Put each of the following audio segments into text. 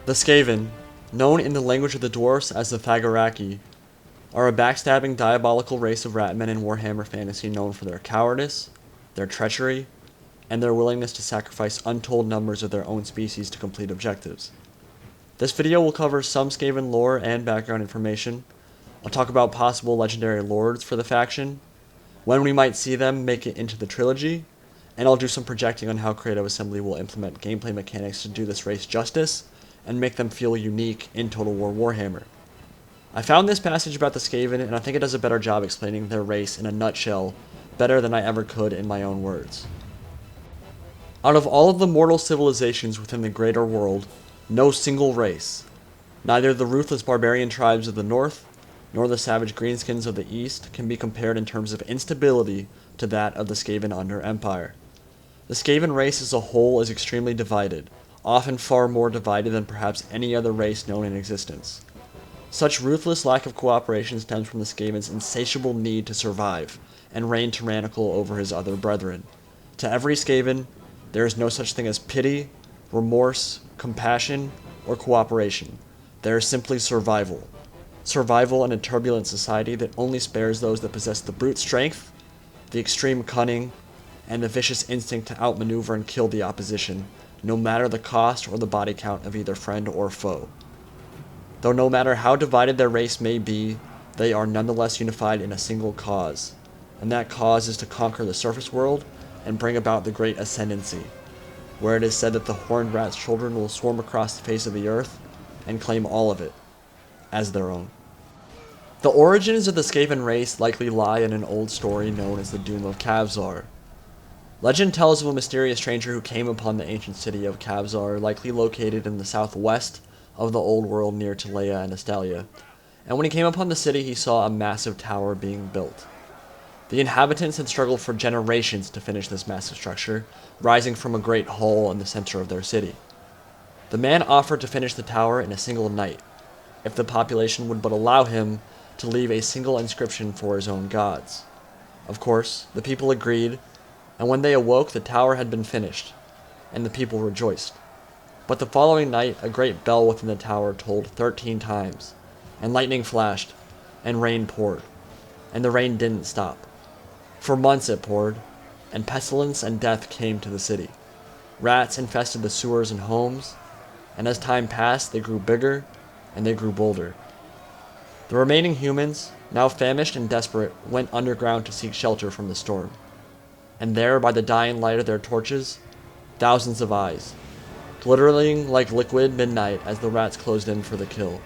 The Skaven, known in the language of the dwarfs as the Thagaraki, are a backstabbing, diabolical race of ratmen in Warhammer Fantasy known for their cowardice, their treachery, and their willingness to sacrifice untold numbers of their own species to complete objectives. This video will cover some Skaven lore and background information. I'll talk about possible legendary lords for the faction, when we might see them make it into the trilogy, and I'll do some projecting on how Creative Assembly will implement gameplay mechanics to do this race justice and make them feel unique in Total War Warhammer. I found this passage about the Skaven, and I think it does a better job explaining their race in a nutshell, better than I ever could in my own words. Out of all of the mortal civilizations within the greater world, no single race, neither the ruthless barbarian tribes of the north, nor the savage greenskins of the east, can be compared in terms of instability to that of the Skaven under Empire. The Skaven race as a whole is extremely divided, often far more divided than perhaps any other race known in existence. Such ruthless lack of cooperation stems from the Skaven's insatiable need to survive and reign tyrannical over his other brethren. To every Skaven, there is no such thing as pity, remorse, compassion, or cooperation. There is simply survival. Survival in a turbulent society that only spares those that possess the brute strength, the extreme cunning, and the vicious instinct to outmaneuver and kill the opposition, no matter the cost or the body count of either friend or foe. Though no matter how divided their race may be, they are nonetheless unified in a single cause, and that cause is to conquer the surface world and bring about the Great Ascendancy, where it is said that the horned rat's children will swarm across the face of the earth and claim all of it as their own. The origins of the Skaven race likely lie in an old story known as the Doom of Kavzar. Legend tells of a mysterious stranger who came upon the ancient city of Kavzar, likely located in the southwest of the old world near Telea and Estalia, and when he came upon the city he saw a massive tower being built. The inhabitants had struggled for generations to finish this massive structure, rising from a great hole in the center of their city. The man offered to finish the tower in a single night, if the population would but allow him to leave a single inscription for his own gods. Of course, the people agreed, and when they awoke, the tower had been finished, and the people rejoiced. But the following night, a great bell within the tower tolled 13 times, and lightning flashed, and rain poured, and the rain didn't stop. For months it poured, and pestilence and death came to the city. Rats infested the sewers and homes, and as time passed, they grew bigger, and they grew bolder. The remaining humans, now famished and desperate, went underground to seek shelter from the storm. And there, by the dying light of their torches, thousands of eyes, glittering like liquid midnight as the rats closed in for the kill.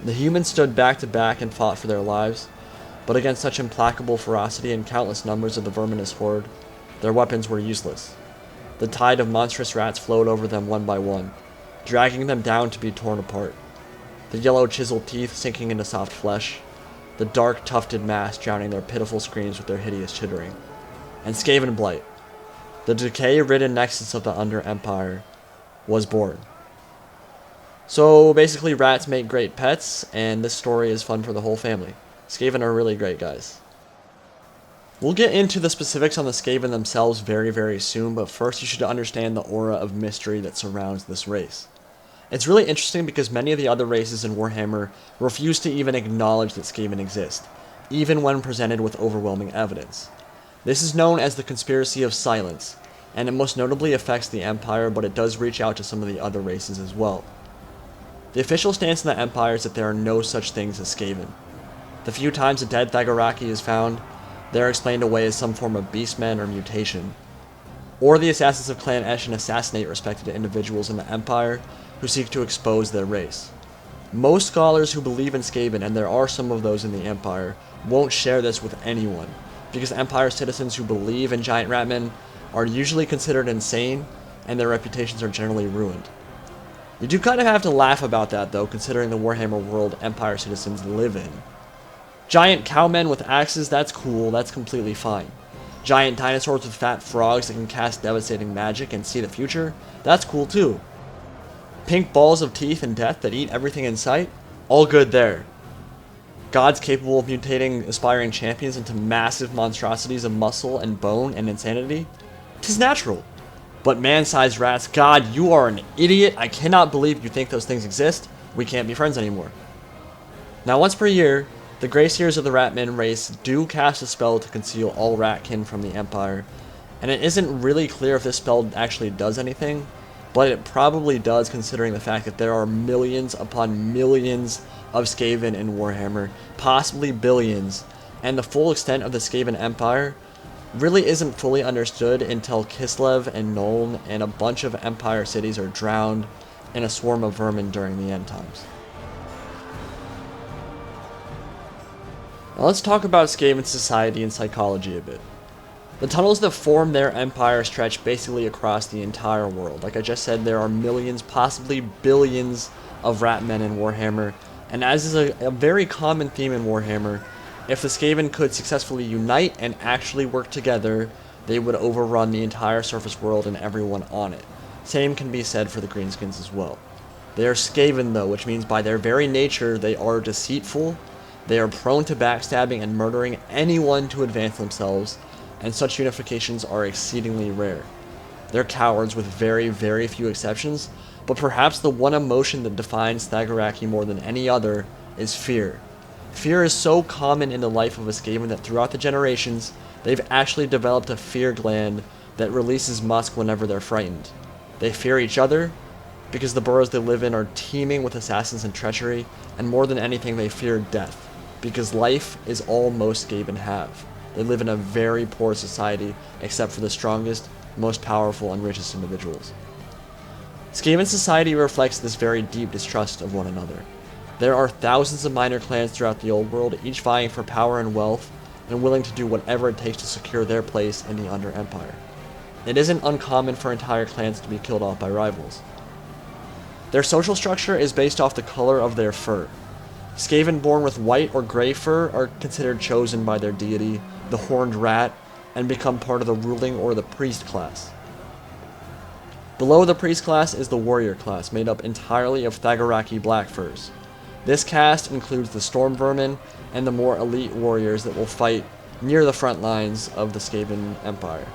The humans stood back to back and fought for their lives, but against such implacable ferocity and countless numbers of the verminous horde, their weapons were useless. The tide of monstrous rats flowed over them one by one, dragging them down to be torn apart. The yellow chiseled teeth sinking into soft flesh, the dark tufted mass drowning their pitiful screams with their hideous chittering. And Skaven Blight, the decay-ridden nexus of the Under Empire, was born. So basically rats make great pets, and this story is fun for the whole family. Skaven are really great guys. We'll get into the specifics on the Skaven themselves very, very soon, but first you should understand the aura of mystery that surrounds this race. It's really interesting because many of the other races in Warhammer refuse to even acknowledge that Skaven exist, even when presented with overwhelming evidence. This is known as the Conspiracy of Silence, and it most notably affects the Empire, but it does reach out to some of the other races as well. The official stance in the Empire is that there are no such things as Skaven. The few times a dead Thagaraki is found, they are explained away as some form of beastmen or mutation. Or the assassins of Clan Eshin assassinate respected individuals in the Empire who seek to expose their race. Most scholars who believe in Skaven, and there are some of those in the Empire, won't share this with anyone, because Empire citizens who believe in giant ratmen are usually considered insane, and their reputations are generally ruined. You do kind of have to laugh about that though, considering the Warhammer world Empire citizens live in. Giant cowmen with axes, that's cool, that's completely fine. Giant dinosaurs with fat frogs that can cast devastating magic and see the future, that's cool too. Pink balls of teeth and death that eat everything in sight, all good there. Gods capable of mutating aspiring champions into massive monstrosities of muscle and bone and insanity, 'tis natural. But man-sized rats, God, you are an idiot. I cannot believe you think those things exist. We can't be friends anymore. Now, once per year, the Grey Seers of the Ratmen race do cast a spell to conceal all ratkin from the Empire, and it isn't really clear if this spell actually does anything, but it probably does considering the fact that there are millions upon millions of Skaven in Warhammer, possibly billions, and the full extent of the Skaven Empire really isn't fully understood until Kislev and Nuln and a bunch of Empire cities are drowned in a swarm of vermin during the end times. Now let's talk about Skaven Society and psychology a bit. The tunnels that form their empire stretch basically across the entire world. Like I just said, there are millions, possibly billions of Ratmen in Warhammer, and as is a very common theme in Warhammer, if the Skaven could successfully unite and actually work together, they would overrun the entire surface world and everyone on it. Same can be said for the Greenskins as well. They are Skaven though, which means by their very nature they are deceitful, they are prone to backstabbing and murdering anyone to advance themselves, and such unifications are exceedingly rare. They're cowards with very, very few exceptions, but perhaps the one emotion that defines Thagaraki more than any other is fear. Fear is so common in the life of a Skaven that throughout the generations, they've actually developed a fear gland that releases musk whenever they're frightened. They fear each other, because the boroughs they live in are teeming with assassins and treachery, and more than anything they fear death, because life is all most Skaven have. They live in a very poor society, except for the strongest, most powerful, and richest individuals. Skaven society reflects this very deep distrust of one another. There are thousands of minor clans throughout the old world, each vying for power and wealth, and willing to do whatever it takes to secure their place in the Under Empire. It isn't uncommon for entire clans to be killed off by rivals. Their social structure is based off the color of their fur. Skaven born with white or gray fur are considered chosen by their deity, the Horned Rat, and become part of the ruling or the priest class. Below the priest class is the warrior class, made up entirely of Thagaraki black furs. This caste includes the Storm Vermin and the more elite warriors that will fight near the front lines of the Skaven Empire.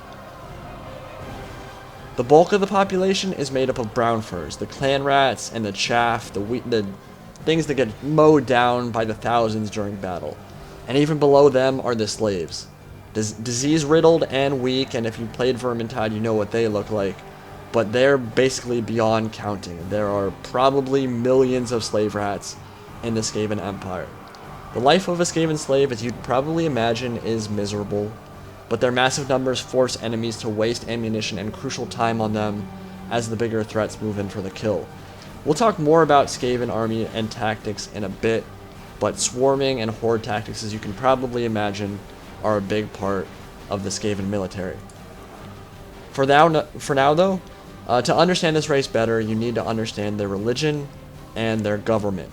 The bulk of the population is made up of brown furs, the clan rats and the chaff, the things that get mowed down by the thousands during battle. And even below them are the slaves. Disease-riddled and weak, and if you played Vermintide, you know what they look like. But they're basically beyond counting. There are probably millions of slave rats in the Skaven Empire. The life of a Skaven slave, as you'd probably imagine, is miserable, but their massive numbers force enemies to waste ammunition and crucial time on them as the bigger threats move in for the kill. We'll talk more about Skaven army and tactics in a bit, but swarming and horde tactics, as you can probably imagine, are a big part of the Skaven military. For now though, to understand this race better, you need to understand their religion and their government.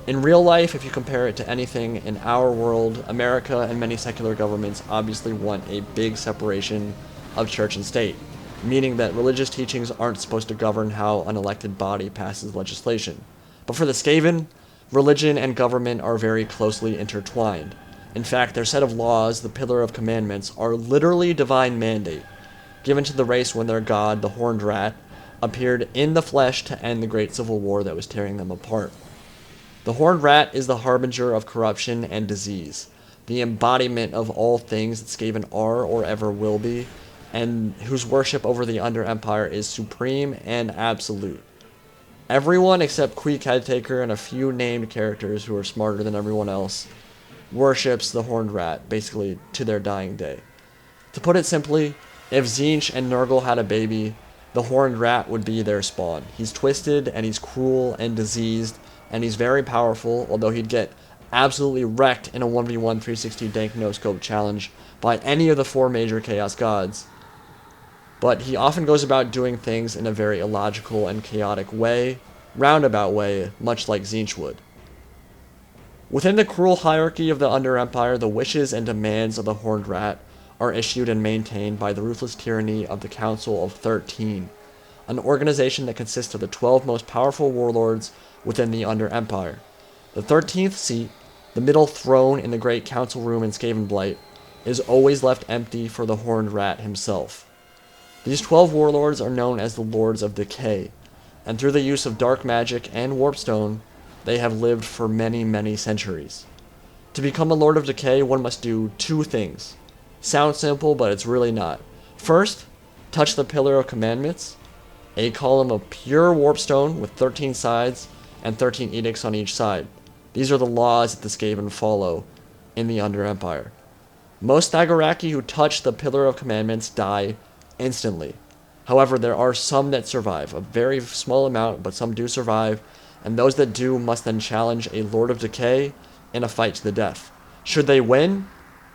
In real life, if you compare it to anything in our world, America and many secular governments obviously want a big separation of church and state, meaning that religious teachings aren't supposed to govern how an elected body passes legislation. But for the Skaven, religion and government are very closely intertwined. In fact, their set of laws, the Pillar of Commandments, are literally divine mandate, given to the race when their god, the Horned Rat, appeared in the flesh to end the great civil war that was tearing them apart. The Horned Rat is the harbinger of corruption and disease, the embodiment of all things that Skaven are or ever will be, and whose worship over the Under Empire is supreme and absolute. Everyone except Queek, Headtaker, and a few named characters who are smarter than everyone else worships the Horned Rat, basically to their dying day. To put it simply, if Tzeentch and Nurgle had a baby, the Horned Rat would be their spawn. He's twisted, and he's cruel and diseased, and he's very powerful, although he'd get absolutely wrecked in a 1v1 360 dank no-scope challenge by any of the 4 major Chaos Gods. But he often goes about doing things in a very illogical and chaotic way, roundabout way, much like Tzeentch would. Within the cruel hierarchy of the Under Empire, the wishes and demands of the Horned Rat are issued and maintained by the ruthless tyranny of the Council of 13, an organization that consists of the 12 most powerful warlords within the Under Empire. The 13th seat, the middle throne in the Great Council Room in Skavenblight, is always left empty for the Horned Rat himself. These 12 warlords are known as the Lords of Decay, and through the use of dark magic and warpstone, they have lived for many, many centuries. To become a Lord of Decay, one must do two things. Sounds simple, but it's really not. First, touch the Pillar of Commandments, a column of pure warpstone with 13 sides and 13 edicts on each side. These are the laws that the Skaven follow in the Under Empire. Most Thagaraki who touch the Pillar of Commandments die instantly. However, there are some that survive, a very small amount, but some do survive, and those that do must then challenge a Lord of Decay in a fight to the death. Should they win,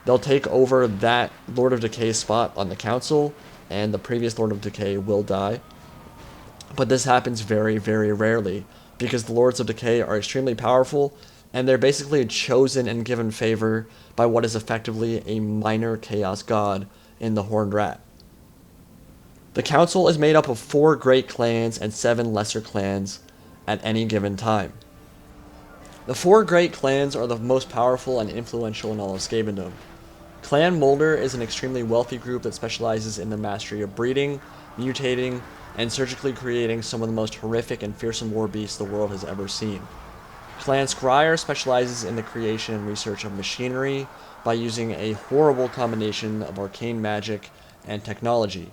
they'll take over that Lord of Decay spot on the council, and the previous Lord of Decay will die. But this happens very, very rarely, because the Lords of Decay are extremely powerful, and they're basically chosen and given favor by what is effectively a minor chaos god in the Horned Rat. The council is made up of 4 great clans and 7 lesser clans at any given time. The 4 great clans are the most powerful and influential in all of Skavendom. Clan Molder is an extremely wealthy group that specializes in the mastery of breeding, mutating, and surgically creating some of the most horrific and fearsome war beasts the world has ever seen. Clan Scryer specializes in the creation and research of machinery by using a horrible combination of arcane magic and technology.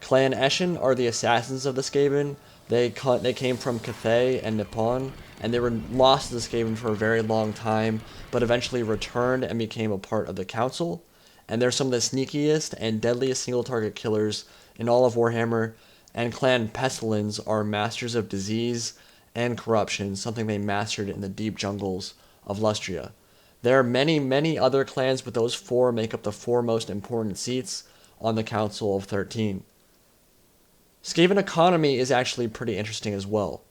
Clan Eshin are the assassins of the Skaven. They came from Cathay and Nippon, and they were lost to the Skaven for a very long time, but eventually returned and became a part of the council. And they're some of the sneakiest and deadliest single-target killers in all of Warhammer. And Clan Pestilens are masters of disease and corruption, something they mastered in the deep jungles of Lustria. There are many, many other clans, but those 4 make up the 4 most important seats on the Council of 13. Skaven economy is actually pretty interesting as well.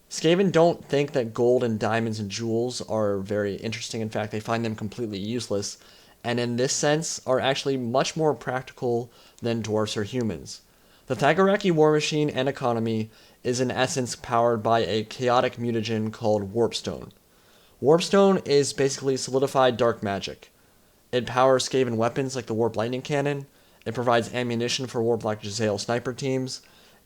Skaven don't think that gold and diamonds and jewels are very interesting. In fact, they find them completely useless, and in this sense are actually much more practical than dwarves or humans. The Thagaraki war machine and economy is in essence powered by a chaotic mutagen called Warpstone. Warpstone is basically solidified dark magic. It powers Skaven weapons like the Warp Lightning Cannon. It provides ammunition for Warp Black Jezzail sniper teams.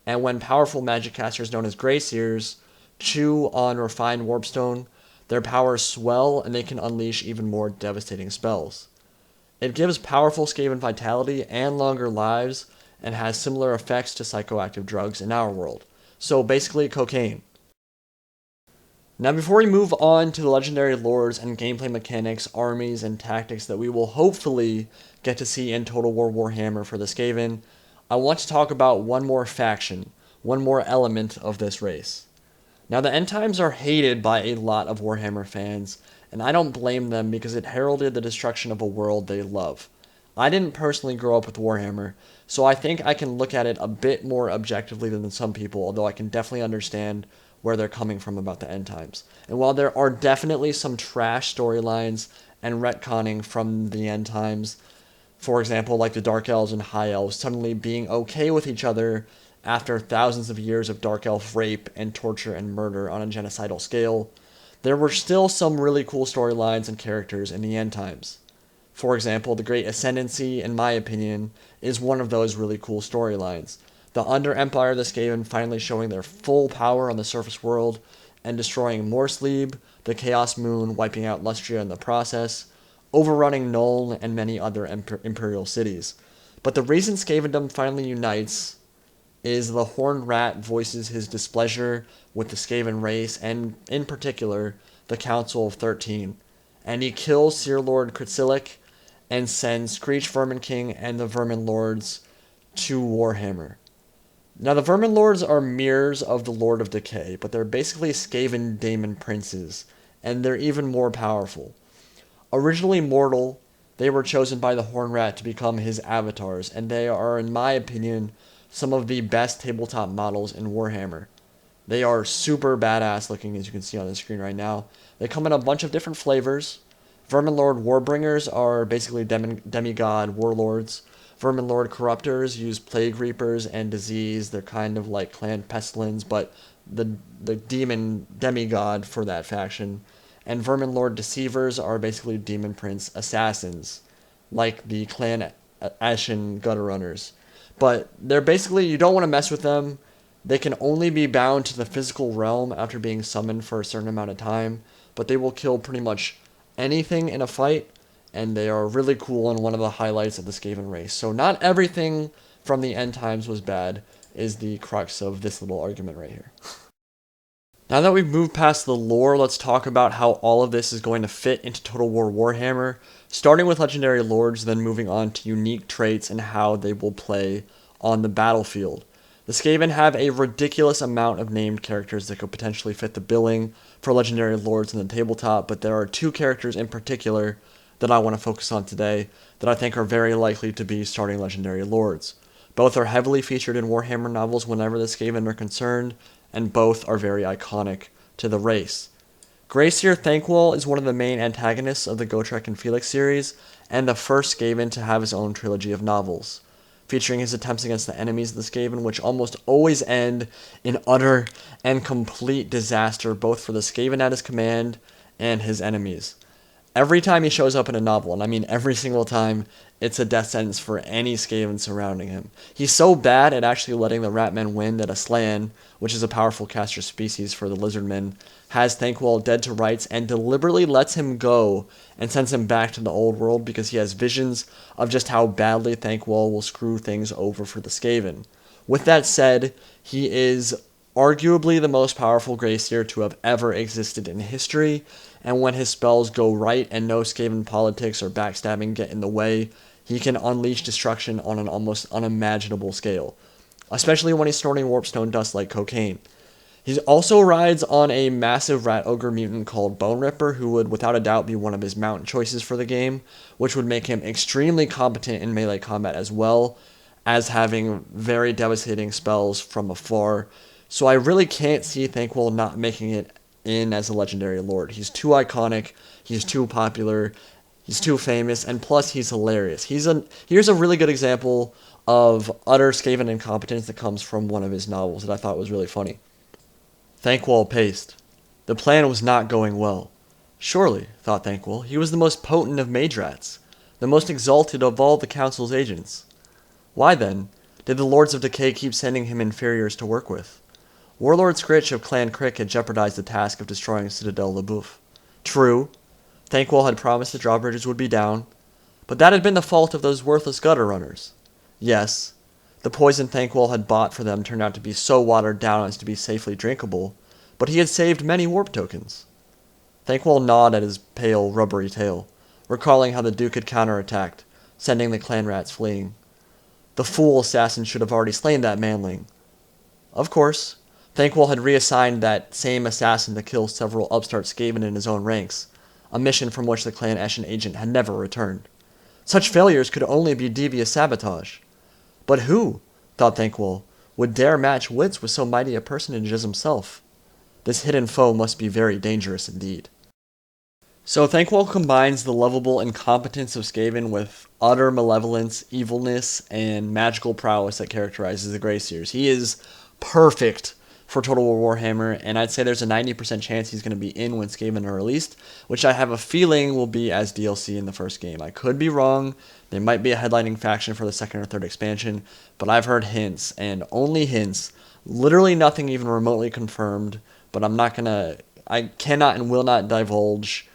And when powerful magic casters known as Greyseers chew on refined Warpstone, their powers swell and they can unleash even more devastating spells. It gives powerful Skaven vitality and longer lives, and has similar effects to psychoactive drugs in our world. So basically cocaine. Now before we move on to the legendary lords and gameplay mechanics, armies, and tactics that we will hopefully get to see in Total War Warhammer for the Skaven, I want to talk about one more faction, one more element of this race. Now the end times are hated by a lot of Warhammer fans, and I don't blame them because it heralded the destruction of a world they love. I didn't personally grow up with Warhammer, so I think I can look at it a bit more objectively than some people, although I can definitely understand where they're coming from about the end times. And while there are definitely some trash storylines and retconning from the end times, for example, like the Dark Elves and High Elves suddenly being okay with each other after thousands of years of Dark Elf rape and torture and murder on a genocidal scale, there were still some really cool storylines and characters in the end times. For example, the Great Ascendancy, in my opinion, is one of those really cool storylines. The Under Empire of the Skaven finally showing their full power on the surface world and destroying Morrslieb, the Chaos Moon, wiping out Lustria in the process, overrunning Nuln and many other imperial cities. But the reason Skavendom finally unites is the Horned Rat voices his displeasure with the Skaven race and, in particular, the Council of 13. And he kills Seer Lord Kritzilic and sends Screech Vermin King and the Vermin Lords to Warhammer. Now, the Vermin Lords are mirrors of the Lord of Decay, but they're basically Skaven Daemon Princes, and they're even more powerful. Originally mortal, they were chosen by the Horned Rat to become his avatars, and they are, in my opinion, some of the best tabletop models in Warhammer. They are super badass looking, as you can see on the screen right now. They come in a bunch of different flavors. Vermin Lord Warbringers are basically demigod warlords. Vermin Lord Corruptors use Plague Reapers and Disease. They're kind of like Clan Pestilens, but the demon demigod for that faction. And Vermin Lord Deceivers are basically Demon Prince assassins, like the Clan Ashen Gutter Runners. But they're basically, you don't want to mess with them. They can only be bound to the physical realm after being summoned for a certain amount of time, but they will kill pretty much anything in a fight, and they are really cool and one of the highlights of the Skaven race. So not everything from the end times was bad, is the crux of this little argument right here. Now that we've moved past the lore, let's talk about how all of this is going to fit into Total War Warhammer, starting with legendary lords, then moving on to unique traits and how they will play on the battlefield. The Skaven have a ridiculous amount of named characters that could potentially fit the billing for legendary lords in the tabletop, but there are two characters in particular that I want to focus on today that I think are very likely to be starting legendary lords. Both are heavily featured in Warhammer novels whenever the Skaven are concerned, and both are very iconic to the race. Grayseer Thankwall is one of the main antagonists of the Gotrek and Felix series, and the first Skaven to have his own trilogy of novels, featuring his attempts against the enemies of the Skaven, which almost always end in utter and complete disaster, both for the Skaven at his command and his enemies. Every time he shows up in a novel, and I mean every single time, it's a death sentence for any Skaven surrounding him. He's so bad at actually letting the Ratmen win that a Slan, which is a powerful caster species for the Lizardmen, has Thankwall dead to rights and deliberately lets him go and sends him back to the old world because he has visions of just how badly Thankwall will screw things over for the Skaven. With that said, he is arguably the most powerful Grayseer to have ever existed in history, and when his spells go right and no Skaven politics or backstabbing get in the way, he can unleash destruction on an almost unimaginable scale, especially when he's snorting warpstone dust like cocaine. He also rides on a massive rat ogre mutant called Bone Ripper, who would without a doubt be one of his mount choices for the game, which would make him extremely competent in melee combat as well as having very devastating spells from afar. So I really can't see Thankwall not making it in as a legendary lord. He's too iconic, he's too popular, he's too famous, and plus he's hilarious. Here's a really good example of utter Skaven incompetence that comes from one of his novels that I thought was really funny. Thankwall paced. The plan was not going well. Surely, thought Thankwall, he was the most potent of mage rats, the most exalted of all the council's agents. Why, then, did the Lords of Decay keep sending him inferiors to work with? Warlord Scritch of Clan Crick had jeopardized the task of destroying Citadel LeBouf. True, Thankwall had promised the drawbridges would be down, but that had been the fault of those worthless gutter runners. Yes, the poison Thankwall had bought for them turned out to be so watered down as to be safely drinkable, but he had saved many warp tokens. Thankwall gnawed at his pale, rubbery tail, recalling how the Duke had counterattacked, sending the clan rats fleeing. The fool assassin should have already slain that manling. Of course, Thankwall had reassigned that same assassin to kill several upstart Skaven in his own ranks, a mission from which the Clan Eshin agent had never returned. Such failures could only be devious sabotage. But who, thought Thankwall, would dare match wits with so mighty a personage as himself? This hidden foe must be very dangerous indeed. So Thankwall combines the lovable incompetence of Skaven with utter malevolence, evilness, and magical prowess that characterizes the Grayseers. He is perfect for Total War Warhammer, and I'd say there's a 90% chance he's going to be in when Skaven are released, which I have a feeling will be as DLC in the first game. I could be wrong. They might be a headlining faction for the second or third expansion, but I've heard hints, and only hints. Literally nothing even remotely confirmed, but I cannot and will not divulge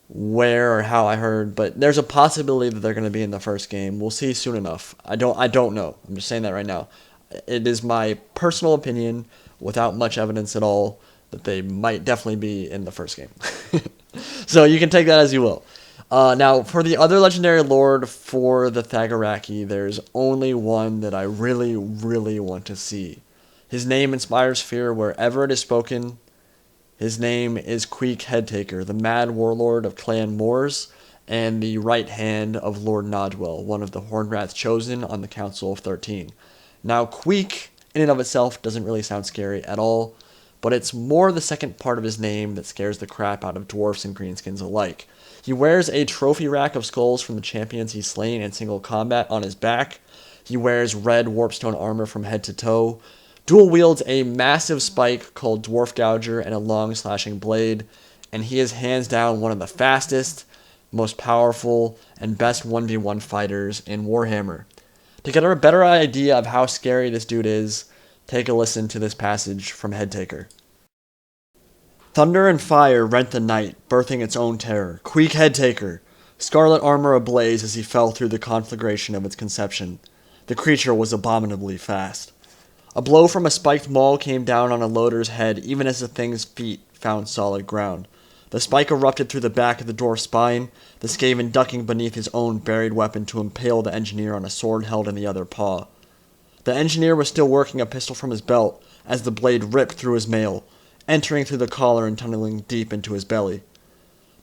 where or how I heard, but there's a possibility that they're going to be in the first game. We'll see soon enough. I don't know. I'm just saying that right now. It is my personal opinion, without much evidence at all, that they might definitely be in the first game. So you can take that as you will. Now, for the other legendary lord for the Thagaraki, there's only one that I really, really want to see. His name inspires fear wherever it is spoken. His name is Queek Headtaker, the mad warlord of Clan Moors, and the right hand of Lord Nodwell, one of the Horned Rats chosen on the Council of 13. Now, Queek, in and of itself, doesn't really sound scary at all, but it's more the second part of his name that scares the crap out of dwarfs and greenskins alike. He wears a trophy rack of skulls from the champions he's slain in single combat on his back. He wears red warpstone armor from head to toe, dual wields a massive spike called Dwarf Gouger and a long slashing blade, and he is hands down one of the fastest, most powerful, and best 1v1 fighters in Warhammer. To get a better idea of how scary this dude is, take a listen to this passage from Headtaker. Thunder and fire rent the night, birthing its own terror. Queek Headtaker, scarlet armor ablaze as he fell through the conflagration of its conception. The creature was abominably fast. A blow from a spiked maul came down on a loader's head even as the thing's feet found solid ground. The spike erupted through the back of the dwarf's spine, the Skaven ducking beneath his own buried weapon to impale the engineer on a sword held in the other paw. The engineer was still working a pistol from his belt as the blade ripped through his mail, entering through the collar and tunneling deep into his belly.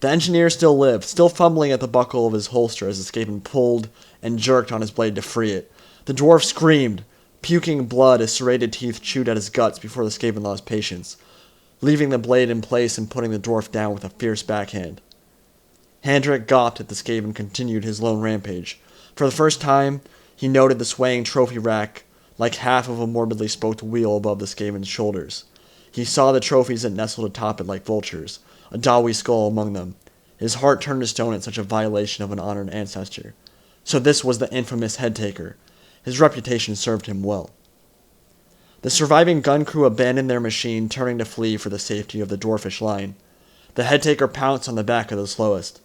The engineer still lived, still fumbling at the buckle of his holster as the Skaven pulled and jerked on his blade to free it. The dwarf screamed, puking blood as serrated teeth chewed at his guts before the Skaven lost patience, leaving the blade in place and putting the dwarf down with a fierce backhand. Handrick gawped as the Skaven continued his lone rampage. For the first time, he noted the swaying trophy rack like half of a morbidly spoked wheel above the Skaven's shoulders. He saw the trophies that nestled atop it like vultures, a Dawi skull among them. His heart turned to stone at such a violation of an honored ancestor. So this was the infamous Headtaker. His reputation served him well. The surviving gun crew abandoned their machine, turning to flee for the safety of the dwarfish line. The Headtaker pounced on the back of the slowest.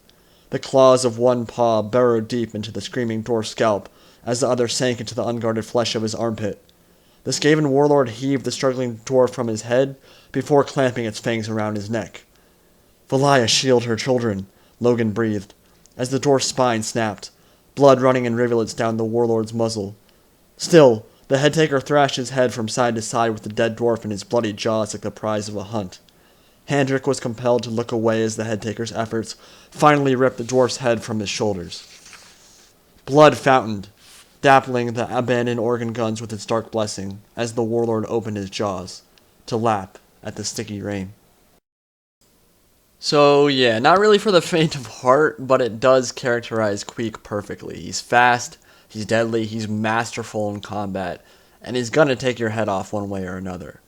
The claws of one paw burrowed deep into the screaming dwarf's scalp as the other sank into the unguarded flesh of his armpit. The Skaven warlord heaved the struggling dwarf from his head before clamping its fangs around his neck. "Valia, shield her children," Logan breathed, as the dwarf's spine snapped, blood running in rivulets down the warlord's muzzle. Still, the Headtaker thrashed his head from side to side with the dead dwarf in his bloody jaws like the prize of a hunt. Handrick was compelled to look away as the Headtaker's efforts finally ripped the dwarf's head from his shoulders. Blood fountained, dappling the abandoned organ guns with its dark blessing as the warlord opened his jaws to lap at the sticky rain. So yeah, not really for the faint of heart, but it does characterize Queek perfectly. He's fast, he's deadly, he's masterful in combat, and he's gonna take your head off one way or another.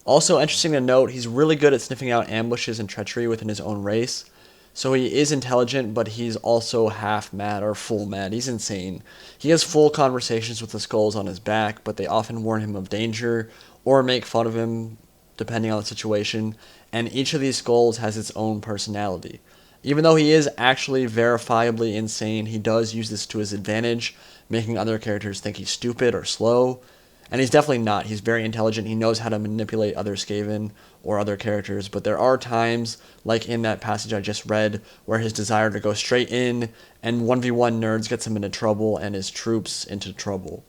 Also interesting to note, he's really good at sniffing out ambushes and treachery within his own race. So he is intelligent, but he's also half mad or full mad. He's insane. He has full conversations with the skulls on his back, but they often warn him of danger or make fun of him, depending on the situation. And each of these skulls has its own personality. Even though he is actually verifiably insane, he does use this to his advantage, making other characters think he's stupid or slow. And he's definitely not. He's very intelligent. He knows how to manipulate other Skaven or other characters. But there are times, like in that passage I just read, where his desire to go straight in and 1v1 nerds gets him into trouble and his troops into trouble.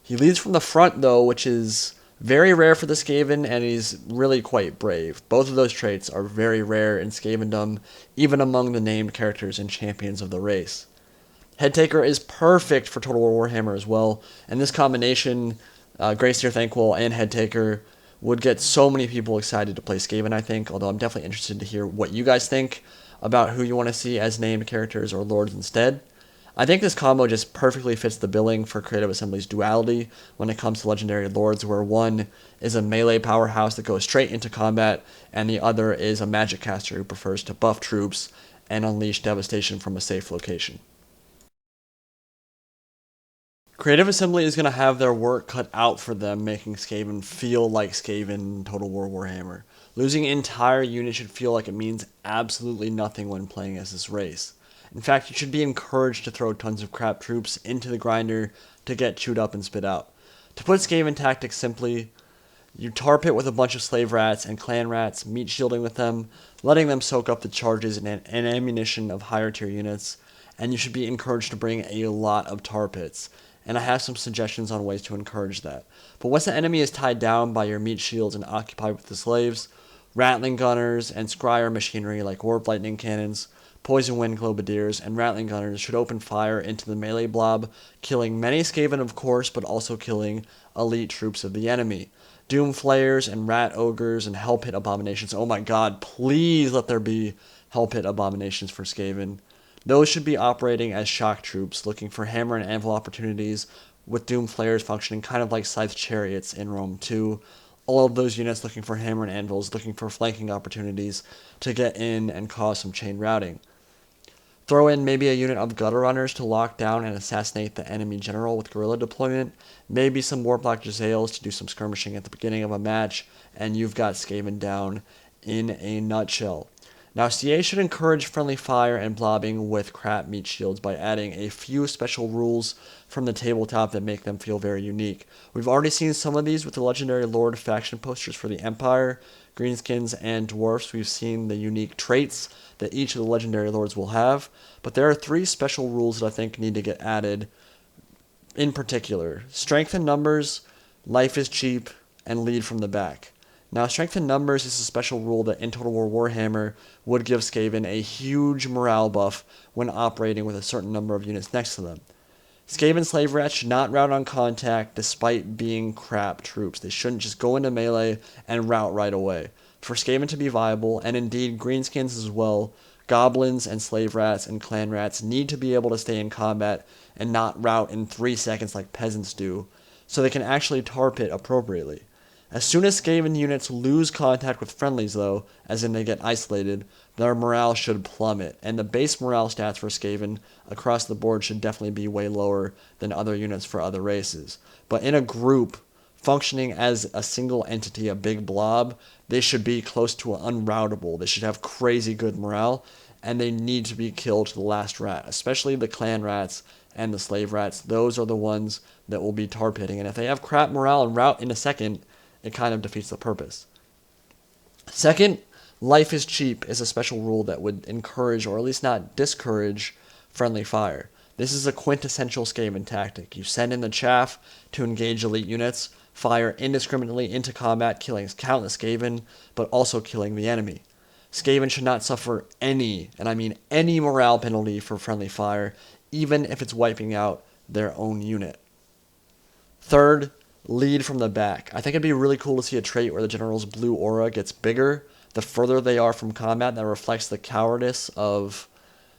He leads from the front, though, which is very rare for the Skaven, and he's really quite brave. Both of those traits are very rare in Skavendom, even among the named characters and champions of the race. Headtaker is perfect for Total War Warhammer as well, and this combination, Grace Deer Thankful and Headtaker, would get so many people excited to play Skaven, I think, although I'm definitely interested to hear what you guys think about who you want to see as named characters or lords instead. I think this combo just perfectly fits the billing for Creative Assembly's duality when it comes to legendary lords, where one is a melee powerhouse that goes straight into combat, and the other is a magic caster who prefers to buff troops and unleash devastation from a safe location. Creative Assembly is going to have their work cut out for them, making Skaven feel like Skaven in Total War Warhammer. Losing an entire unit should feel like it means absolutely nothing when playing as this race. In fact, you should be encouraged to throw tons of crap troops into the grinder to get chewed up and spit out. To put Skaven tactics simply, you tarp it with a bunch of slave rats and clan rats, meat shielding with them, letting them soak up the charges and ammunition of higher tier units, and you should be encouraged to bring a lot of tar pits. And I have some suggestions on ways to encourage that. But once the enemy is tied down by your meat shields and occupied with the slaves, rattling gunners and scryer machinery like warp lightning cannons, poison wind Globa Deers, and rattling gunners should open fire into the melee blob, killing many Skaven of course, but also killing elite troops of the enemy. Doom Flayers and Rat Ogres and Helpit Abominations. Oh my god, please let there be Helpit Abominations for Skaven. Those should be operating as shock troops, looking for hammer and anvil opportunities, with Doom Flayers functioning kind of like Scythe Chariots in Rome 2. All of those units looking for hammer and anvils, looking for flanking opportunities to get in and cause some chain routing. Throw in maybe a unit of gutter runners to lock down and assassinate the enemy general with guerrilla deployment, maybe some Warplock Jezzails to do some skirmishing at the beginning of a match, and you've got Skaven down in a nutshell. Now, CA should encourage friendly fire and blobbing with crap meat shields by adding a few special rules from the tabletop that make them feel very unique. We've already seen some of these with the Legendary Lord faction posters for the Empire, Greenskins, and Dwarfs. We've seen the unique traits that each of the Legendary Lords will have, but there are 3 special rules that I think need to get added in particular. Strength in numbers, life is cheap, and lead from the back. Now, strength in numbers is a special rule that in Total War Warhammer would give Skaven a huge morale buff when operating with a certain number of units next to them. Skaven slave rats should not rout on contact despite being crap troops. They shouldn't just go into melee and rout right away. For Skaven to be viable, and indeed greenskins as well, goblins and slave rats and clan rats need to be able to stay in combat and not rout in 3 seconds like peasants do, so they can actually tar pit appropriately. As soon as Skaven units lose contact with friendlies though, as in they get isolated, their morale should plummet, and the base morale stats for Skaven across the board should definitely be way lower than other units for other races. But in a group, functioning as a single entity, a big blob, they should be close to unroutable. They should have crazy good morale, and they need to be killed to the last rat, especially the clan rats and the slave rats. Those are the ones that will be tar pitting, and if they have crap morale and rout in a second, it kind of defeats the purpose. Second, life is cheap is a special rule that would encourage, or at least not discourage, friendly fire. This is a quintessential Skaven tactic. You send in the chaff to engage elite units, fire indiscriminately into combat, killing countless Skaven, but also killing the enemy. Skaven should not suffer any, and I mean any, morale penalty for friendly fire, even if it's wiping out their own unit. Third, lead from the back. I think it'd be really cool to see a trait where the general's blue aura gets bigger the further they are from combat. That reflects the cowardice of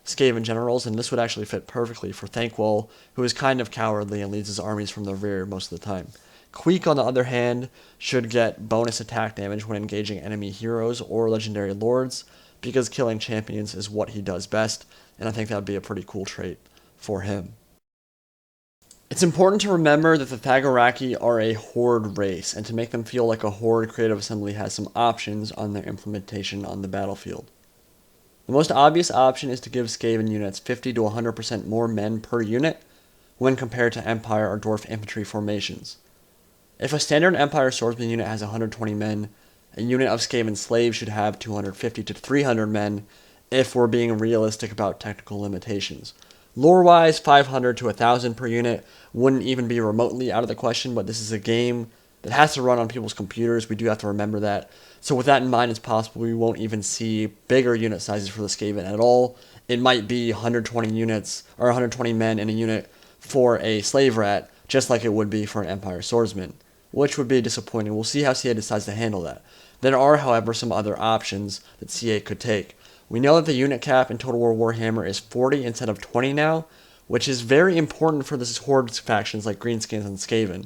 Skaven generals, and this would actually fit perfectly for Thankwall, who is kind of cowardly and leads his armies from the rear most of the time. Queek, on the other hand, should get bonus attack damage when engaging enemy heroes or legendary lords, because killing champions is what he does best, and I think that would be a pretty cool trait for him. It's important to remember that the Thagaraki are a horde race, and to make them feel like a horde, Creative Assembly has some options on their implementation on the battlefield. The most obvious option is to give Skaven units 50 to 100% more men per unit when compared to Empire or Dwarf infantry formations. If a standard Empire swordsman unit has 120 men, a unit of Skaven slaves should have 250 to 300 men if we're being realistic about technical limitations. Lore-wise, 500 to 1,000 per unit wouldn't even be remotely out of the question, but this is a game that has to run on people's computers. We do have to remember that. So with that in mind, it's possible we won't even see bigger unit sizes for the Skaven at all. It might be 120 units, or 120 men in a unit for a slave rat, just like it would be for an Empire swordsman, which would be disappointing. We'll see how CA decides to handle that. There are, however, some other options that CA could take. We know that the unit cap in Total War Warhammer is 40 instead of 20 now, which is very important for this horde factions like Greenskins and Skaven.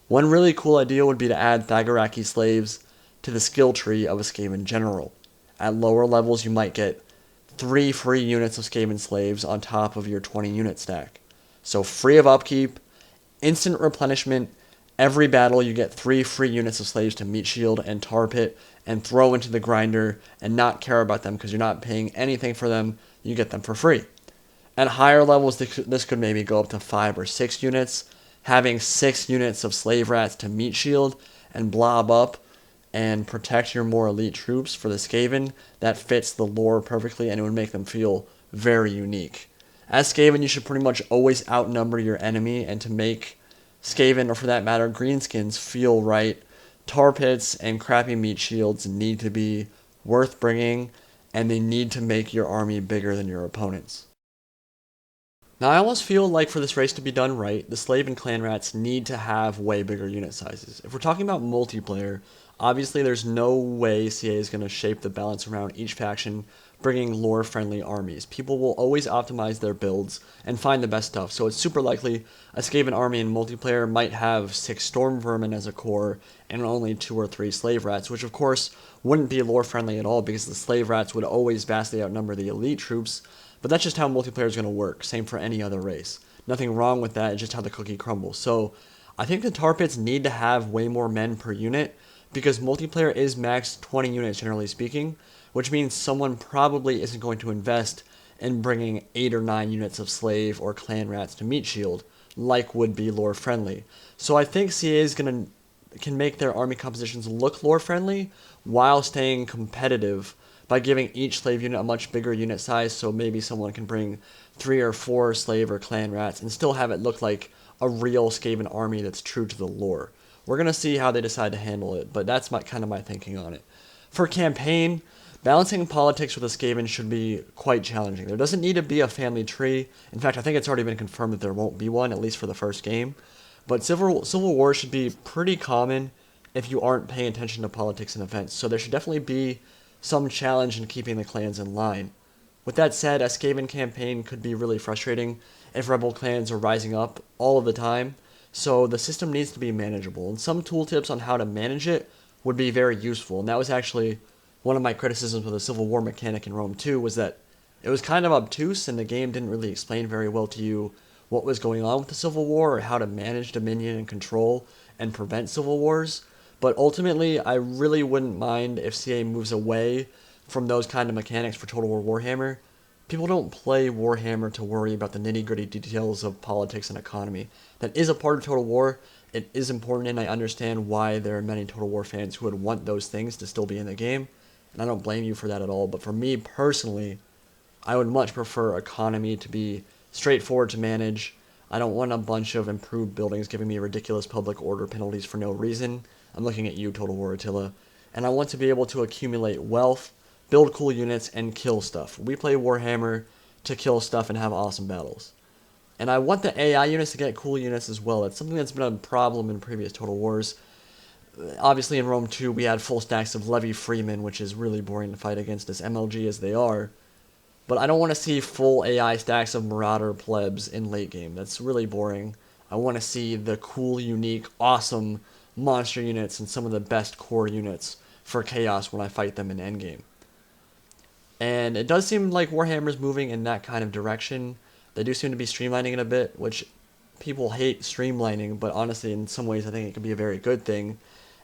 One really cool idea would be to add Thagaraki slaves to the skill tree of a Skaven general. At lower levels, you might get 3 free units of Skaven slaves on top of your 20 unit stack. So free of upkeep, instant replenishment. Every battle you get 3 free units of slaves to meat shield and tar pit and throw into the grinder and not care about them because you're not paying anything for them. You get them for free. At higher levels, this could maybe go up to 5 or 6 units. Having 6 units of slave rats to meat shield and blob up and protect your more elite troops for the Skaven, that fits the lore perfectly, and it would make them feel very unique. As Skaven, you should pretty much always outnumber your enemy, and to make Skaven, or for that matter, Greenskins, feel right, tar pits and crappy meat shields need to be worth bringing, and they need to make your army bigger than your opponents. Now, I almost feel like for this race to be done right, the slave and clan rats need to have way bigger unit sizes. If we're talking about multiplayer, obviously there's no way CA is going to shape the balance around each faction, bringing lore-friendly armies. People will always optimize their builds and find the best stuff, so it's super likely a Skaven army in multiplayer might have 6 Storm Vermin as a core and only 2 or 3 slave rats, which of course wouldn't be lore-friendly at all because the slave rats would always vastly outnumber the elite troops, But that's just how multiplayer is going to work. Same for any other race. Nothing wrong with that. It's just how the cookie crumbles. So I think the tar pits need to have way more men per unit because multiplayer is max 20 units generally speaking, which means someone probably isn't going to invest in bringing 8 or 9 units of slave or clan rats to meat shield like would be lore friendly. So I think CA can make their army compositions look lore friendly while staying competitive by giving each slave unit a much bigger unit size, so maybe someone can bring 3 or 4 slave or clan rats and still have it look like a real Skaven army that's true to the lore. We're going to see how they decide to handle it, but that's kind of my thinking on it. For campaign, balancing politics with a Skaven should be quite challenging. There doesn't need to be a family tree. In fact, I think it's already been confirmed that there won't be one, at least for the first game. But Civil War should be pretty common if you aren't paying attention to politics and events, so there should definitely be some challenge in keeping the clans in line. With that said, a Skaven campaign could be really frustrating if rebel clans are rising up all of the time, so the system needs to be manageable, and some tooltips on how to manage it would be very useful, and that was actually one of my criticisms of the Civil War mechanic in Rome 2, was that it was kind of obtuse, and the game didn't really explain very well to you what was going on with the Civil War, or how to manage Dominion and control and prevent civil wars. But ultimately, I really wouldn't mind if CA moves away from those kind of mechanics for Total War Warhammer. People don't play Warhammer to worry about the nitty-gritty details of politics and economy. That is a part of Total War. It is important, and I understand why there are many Total War fans who would want those things to still be in the game. And I don't blame you for that at all. But for me personally, I would much prefer economy to be straightforward to manage. I don't want a bunch of improved buildings giving me ridiculous public order penalties for no reason. I'm looking at you, Total War Attila. And I want to be able to accumulate wealth, build cool units, and kill stuff. We play Warhammer to kill stuff and have awesome battles. And I want the AI units to get cool units as well. It's something that's been a problem in previous Total Wars. Obviously in Rome 2 we had full stacks of Levy Freemen, which is really boring to fight against as MLG as they are. But I don't want to see full AI stacks of Marauder plebs in late game. That's really boring. I want to see the cool, unique, awesome monster units and some of the best core units for Chaos when I fight them in endgame. And it does seem like Warhammer's moving in that kind of direction. They do seem to be streamlining it a bit, which people hate streamlining, but honestly in some ways I think it could be a very good thing.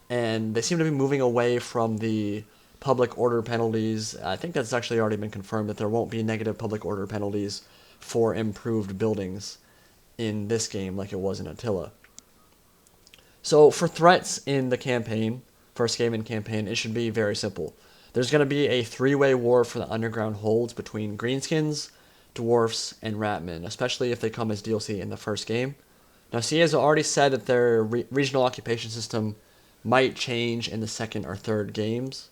And they seem to be moving away from the public order penalties. I think that's actually already been confirmed that there won't be negative public order penalties for improved buildings in this game like it was in Attila. So for threats in the campaign, for a Skaven campaign, it should be very simple. There's going to be a 3-way war for the underground holds between greenskins, dwarfs, and ratmen, especially if they come as DLC in the first game. Now CA has already said that their regional occupation system might change in the second or third games.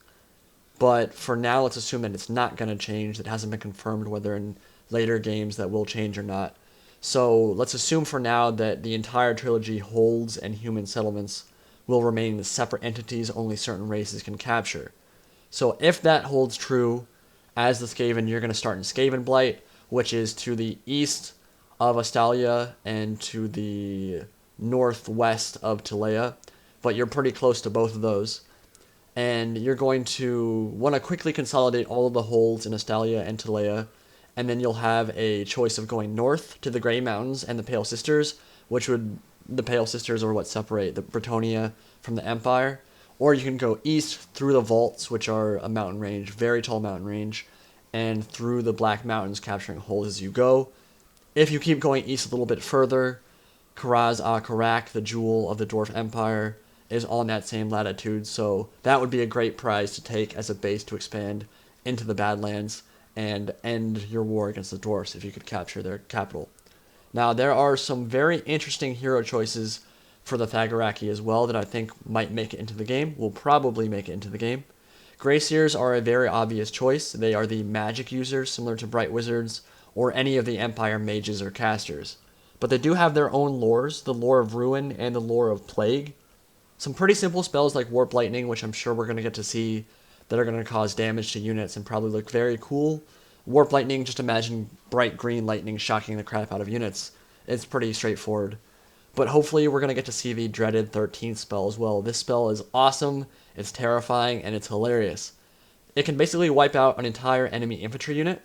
But for now, let's assume that it's not going to change. It hasn't been confirmed whether in later games that will change or not. So let's assume for now that the entire trilogy holds and human settlements will remain separate entities only certain races can capture. So if that holds true, as the Skaven, you're going to start in Skaven Blight, which is to the east of Astalia and to the northwest of Tilea. But you're pretty close to both of those. And you're going to want to quickly consolidate all of the holds in Astalia and Tilea, and then you'll have a choice of going north to the Grey Mountains and the Pale Sisters, the Pale Sisters are what separate the Bretonnia from the Empire, or you can go east through the Vaults, which are a mountain range, very tall mountain range, and through the Black Mountains, capturing holds as you go. If you keep going east a little bit further, Karaz-a-Karak, the jewel of the Dwarf Empire, is on that same latitude, so that would be a great prize to take as a base to expand into the Badlands and end your war against the dwarfs if you could capture their capital. Now, there are some very interesting hero choices for the Thagaraki as well that I think might make it into the game, will probably make it into the game. Greyseers are a very obvious choice. They are the magic users, similar to Bright Wizards, or any of the Empire mages or casters. But they do have their own lores, the lore of Ruin and the lore of Plague. Some pretty simple spells like Warp Lightning, which I'm sure we're going to get to see, that are going to cause damage to units and probably look very cool. Warp Lightning, just imagine bright green lightning shocking the crap out of units. It's pretty straightforward. But hopefully we're going to get to see the dreaded 13th spell as well. This spell is awesome, it's terrifying, and it's hilarious. It can basically wipe out an entire enemy infantry unit,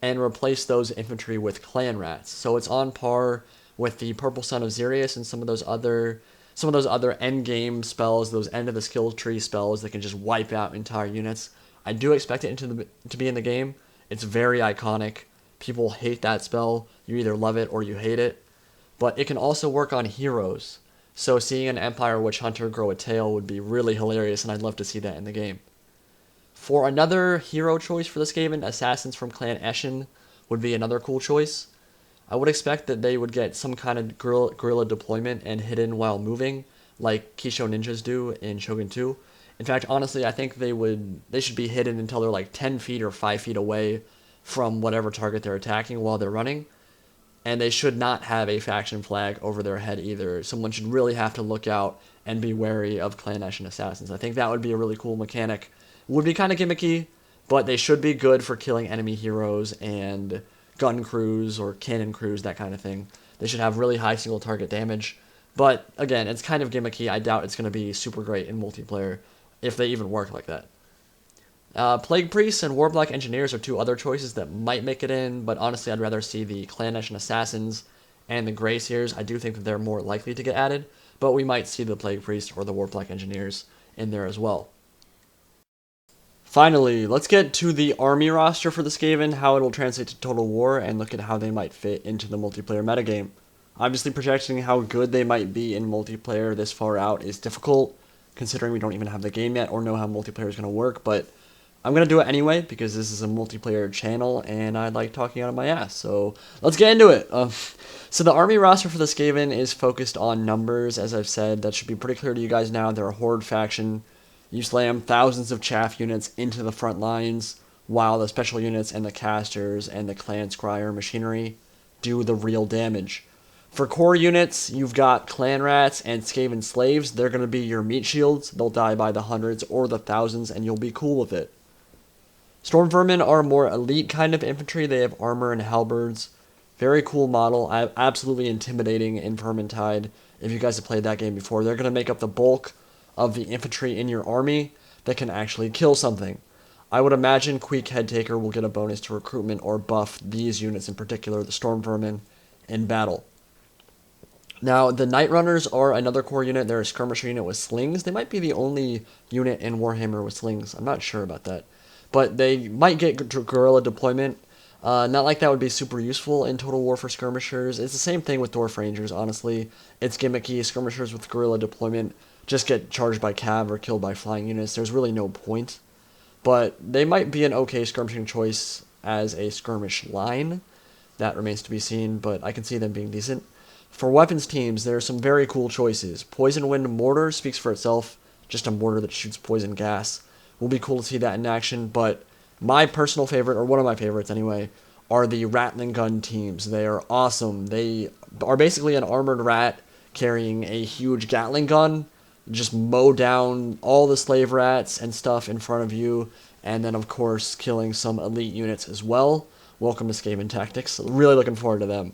and replace those infantry with clan rats. So it's on par with the Purple Sun of Xerius and some of those other end game spells, those end of the skill tree spells that can just wipe out entire units. I do expect it to be in the game. It's very iconic. People hate that spell. You either love it or you hate it. But it can also work on heroes. So seeing an Empire Witch Hunter grow a tail would be really hilarious, and I'd love to see that in the game. For another hero choice for the Skaven, Assassins from Clan Eshin would be another cool choice. I would expect that they would get some kind of guerrilla deployment and hidden while moving, like Kisho ninjas do in Shogun 2. In fact, honestly, I think they should be hidden until they're like 10 feet or 5 feet away from whatever target they're attacking while they're running. And they should not have a faction flag over their head either. Someone should really have to look out and be wary of Clan Eshin Assassins. I think that would be a really cool mechanic. Would be kind of gimmicky, but they should be good for killing enemy heroes and gun crews or cannon crews, that kind of thing. They should have really high single target damage. But again, it's kind of gimmicky. I doubt it's going to be super great in multiplayer, if they even work like that. Plague Priests and Warblock Engineers are two other choices that might make it in, but honestly I'd rather see the Clan Eshin Assassins and the Grey Seers. I do think that they're more likely to get added, but we might see the Plague Priest or the Warblock Engineers in there as well. Finally, let's get to the army roster for the Skaven, how it will translate to Total War, and look at how they might fit into the multiplayer metagame. Obviously, projecting how good they might be in multiplayer this far out is difficult, considering we don't even have the game yet or know how multiplayer is going to work, but I'm going to do it anyway because this is a multiplayer channel and I like talking out of my ass, so let's get into it. So the army roster for the Skaven is focused on numbers, as I've said. That should be pretty clear to you guys now. They're a horde faction. You slam thousands of chaff units into the front lines, while the special units and the casters and the clan scryer machinery do the real damage. For core units, you've got clan rats and Skaven slaves. They're going to be your meat shields. They'll die by the hundreds or the thousands, and you'll be cool with it. Storm Vermin are a more elite kind of infantry. They have armor and halberds. Very cool model. Absolutely intimidating in Vermintide. If you guys have played that game before, they're going to make up the bulk of the infantry in your army that can actually kill something. I would imagine Queek Headtaker will get a bonus to recruitment or buff these units in particular, the Storm Vermin, in battle. Now, the Night Runners are another core unit. They're a skirmisher unit with slings. They might be the only unit in Warhammer with slings. I'm not sure about that. But they might get guerrilla deployment. Not like that would be super useful in Total War for skirmishers. It's the same thing with Dwarf Rangers, honestly. It's gimmicky. Skirmishers with guerrilla deployment just get charged by cav or killed by flying units. There's really no point. But they might be an okay skirmishing choice as a skirmish line. That remains to be seen, but I can see them being decent. For weapons teams, there are some very cool choices. Poison Wind Mortar speaks for itself. Just a mortar that shoots poison gas. Will be cool to see that in action, but my personal favorite, or one of my favorites anyway, are the Rattling Gun teams. They are awesome. They are basically an armored rat carrying a huge Gatling gun. Just mow down all the slave rats and stuff in front of you, and then of course killing some elite units as well. Welcome to Skaven Tactics. Really looking forward to them.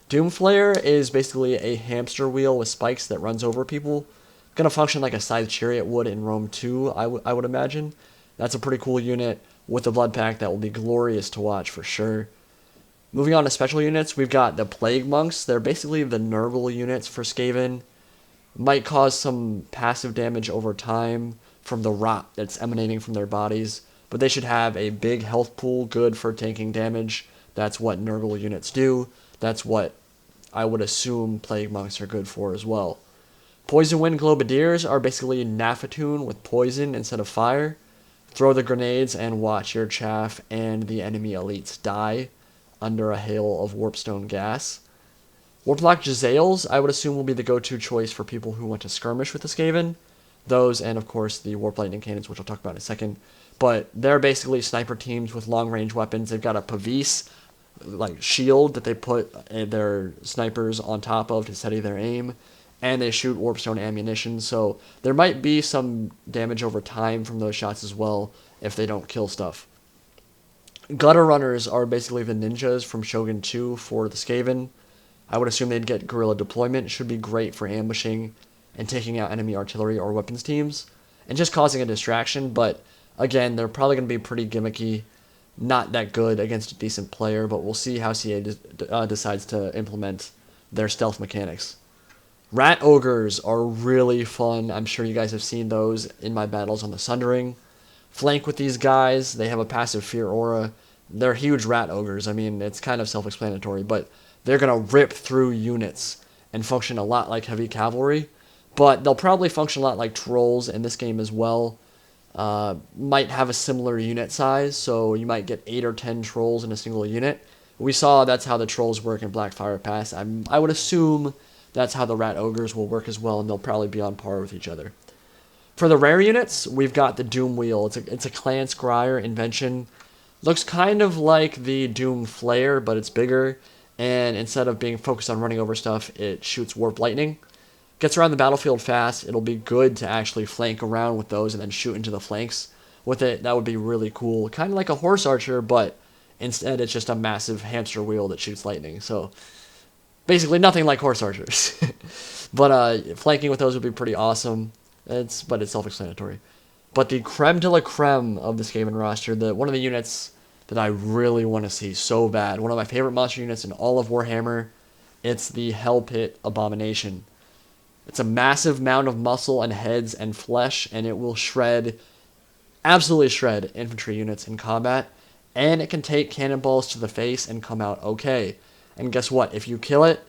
Doomflayer is basically a hamster wheel with spikes that runs over people. Gonna function like a scythe chariot would in Rome 2, I would imagine. That's a pretty cool unit with the blood pack that will be glorious to watch for sure. Moving on to special units, we've got the Plague Monks. They're basically the Nurgle units for Skaven. Might cause some passive damage over time from the rot that's emanating from their bodies, but they should have a big health pool, good for tanking damage. That's what Nurgle units do. That's what I would assume Plague Monks are good for as well. Poison Wind Globa Deers are basically Nafatoon with poison instead of fire. Throw the grenades and watch your chaff and the enemy elites die under a hail of warpstone gas. Warplock Jezzails, I would assume, will be the go-to choice for people who want to skirmish with the Skaven. Those, and of course the Warp Lightning Cannons, which I'll talk about in a second. But they're basically sniper teams with long-range weapons. They've got a Pavis shield that they put their snipers on top of to steady their aim. And they shoot warpstone ammunition, so there might be some damage over time from those shots as well if they don't kill stuff. Gutter Runners are basically the ninjas from Shogun 2 for the Skaven. I would assume they'd get guerrilla deployment. It should be great for ambushing and taking out enemy artillery or weapons teams and just causing a distraction, but again, they're probably going to be pretty gimmicky. not that good against a decent player, but we'll see how CA decides to implement their stealth mechanics. Rat Ogres are really fun. I'm sure you guys have seen those in my battles on the Sundering. Flank with these guys. They have a passive fear aura. They're huge Rat Ogres. I mean, it's kind of self-explanatory, but they're going to rip through units and function a lot like heavy cavalry. But they'll probably function a lot like trolls in this game as well. Might have a similar unit size, so you might get 8 or 10 trolls in a single unit. We saw that's how the trolls work in Blackfire Pass. I would assume that's how the Rat Ogres will work as well, and they'll probably be on par with each other. For the rare units, we've got the Doom Wheel. It's a Clan Scryer invention. Looks kind of like the Doom Flare, but it's bigger, and instead of being focused on running over stuff, it shoots Warp Lightning. Gets around the battlefield fast. It'll be good to actually flank around with those and then shoot into the flanks with it. That would be really cool. Kind of like a Horse Archer, but instead it's just a massive hamster wheel that shoots lightning. So basically nothing like Horse Archers. But flanking with those would be pretty awesome. But it's self-explanatory. But the creme de la creme of the Skaven roster, one of the units that I really want to see so bad, one of my favorite monster units in all of Warhammer, it's the Helpit Abomination. It's a massive mound of muscle and heads and flesh, and it will absolutely shred infantry units in combat, and it can take cannonballs to the face and come out okay. And guess what? If you kill it,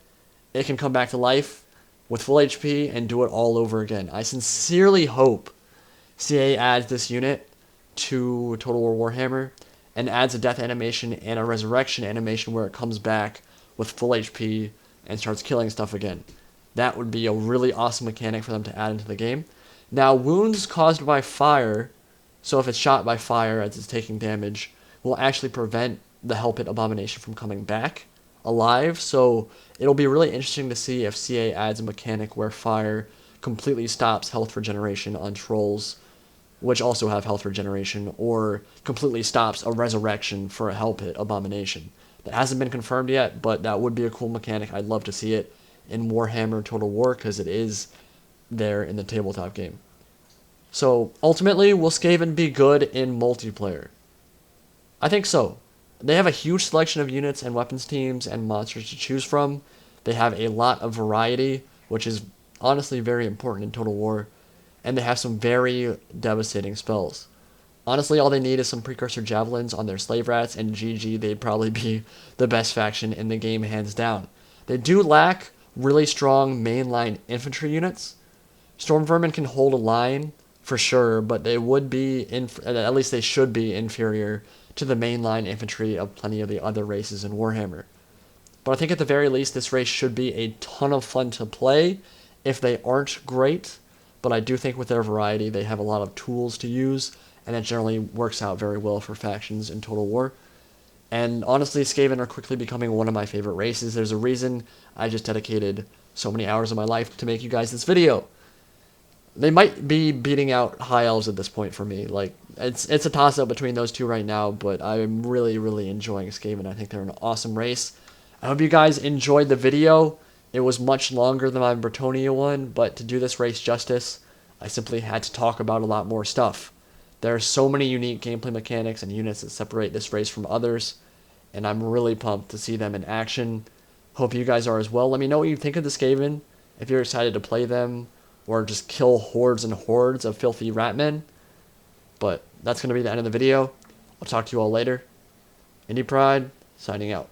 it can come back to life with full HP and do it all over again. I sincerely hope CA adds this unit to Total War Warhammer and adds a death animation and a resurrection animation where it comes back with full HP and starts killing stuff again. That would be a really awesome mechanic for them to add into the game. Now, wounds caused by fire, so if it's shot by fire as it's taking damage, will actually prevent the Helpit Abomination from coming back alive. So it'll be really interesting to see if CA adds a mechanic where fire completely stops health regeneration on trolls, which also have health regeneration, or completely stops a resurrection for a Helpit Abomination. That hasn't been confirmed yet, but that would be a cool mechanic. I'd love to see it in Warhammer Total War, because it is there in the tabletop game. So, ultimately, will Skaven be good in multiplayer? I think so. They have a huge selection of units and weapons teams and monsters to choose from. They have a lot of variety, which is honestly very important in Total War, and they have some very devastating spells. Honestly, all they need is some precursor javelins on their slave rats, and GG, they'd probably be the best faction in the game, hands down. They do lack really strong mainline infantry units. Storm Vermin can hold a line for sure, but they would be, at least they should be, inferior to the mainline infantry of plenty of the other races in Warhammer. But I think at the very least this race should be a ton of fun to play if they aren't great, but I do think with their variety they have a lot of tools to use, and it generally works out very well for factions in Total War. And honestly, Skaven are quickly becoming one of my favorite races. There's a reason I just dedicated so many hours of my life to make you guys this video. They might be beating out High Elves at this point for me. Like, it's a toss-up between those two right now, but I'm really, really enjoying Skaven. I think they're an awesome race. I hope you guys enjoyed the video. It was much longer than my Bretonnia one, but to do this race justice, I simply had to talk about a lot more stuff. There are so many unique gameplay mechanics and units that separate this race from others, and I'm really pumped to see them in action. Hope you guys are as well. Let me know what you think of the Skaven, if you're excited to play them, or just kill hordes and hordes of filthy ratmen. But that's going to be the end of the video. I'll talk to you all later. Indie Pride, signing out.